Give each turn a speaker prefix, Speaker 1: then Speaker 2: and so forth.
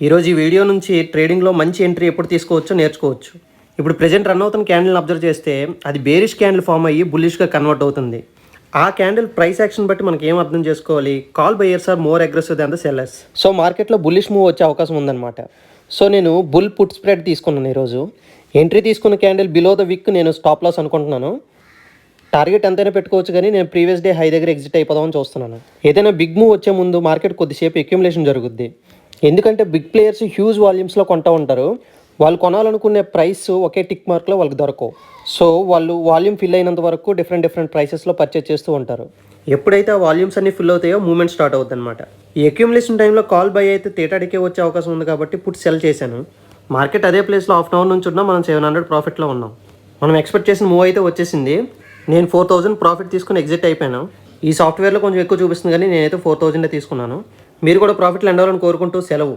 Speaker 1: ఈరోజు ఈ వీడియో నుంచి ట్రేడింగ్లో మంచి ఎంట్రీ ఎప్పుడు తీసుకోవచ్చో నేర్చుకోవచ్చు. ఇప్పుడు ప్రెజెంట్ రన్ అవుతున్న క్యాండిల్ని అబ్జర్వ్ చేస్తే అది బేరిష్ క్యాండిల్ ఫామ్ అయ్యి బుల్లిష్గా కన్వర్ట్ అవుతుంది. ఆ క్యాండిల్ ప్రైస్ యాక్షన్ బట్టి మనకి ఏం అర్థం చేసుకోవాలి, call buyers are more aggressive than the sellers. So మార్కెట్లో బుల్లిష్ మూవ్ వచ్చే అవకాశం ఉందన్నమాట. సో నేను బుల్ పుట్ స్ప్రెడ్ తీసుకున్నాను. ఈరోజు ఎంట్రీ తీసుకున్న క్యాండిల్ బిలో ద విక్ నేను స్టాప్ లాస్ అనుకుంటున్నాను. టార్గెట్ ఎంతైనా పెట్టుకోవచ్చు, కానీ నేను ప్రీవియస్ డే హై దగ్గర ఎగ్జిట్ అయిపోదామని చూస్తున్నాను. ఏదైనా బిగ్ మూవ్ వచ్చే ముందు మార్కెట్ కొద్దిసేపు అక్యుములేషన్ జరుగుద్ది. ఎందుకంటే బిగ్ ప్లేయర్స్ హ్యూజ్ వాల్యూమ్స్లో కొంటూ ఉంటారు. వాళ్ళు కొనాలనుకునే ప్రైస్ ఒకే టిక్ మార్క్లో వాళ్ళకి దొరకవు. సో వాళ్ళు వాల్యూమ్ ఫిల్ అయినంత వరకు డిఫరెంట్ ప్రైసెస్లో పర్చేస్ చేస్తూ ఉంటారు. ఎప్పుడైతే ఆ వాల్యూమ్స్ అన్ని ఫిల్ అవుతాయో మూవ్మెంట్ స్టార్ట్ అవుతుంది అనమాట. ఈ అక్యుములేషన్ టైంలో కాల్ బై అయితే తేటాడికే వచ్చే అవకాశం ఉంది కాబట్టి పుట్ సెల్ చేశాను. మార్కెట్ అదే ప్లేస్లో హాఫ్ అన్ అవర్ నుంచి ఉన్నా మనం 700 ప్రాఫిట్లో ఉన్నాం. మనం ఎక్స్పెక్ట్ చేసిన మూవ్ అయితే వచ్చేసింది. నేను 4000 ప్రాఫిట్ తీసుకుని ఎగ్జిట్ అయిపోయాను. ఈ సాఫ్ట్వేర్లో కొంచెం ఎక్కువ చూపిస్తుంది, కానీ నేనైతే 4000 తీసుకున్నాను. మీరు కూడా ప్రాఫిట్లు ఎండాలని కోరుకుంటూ సెలవు.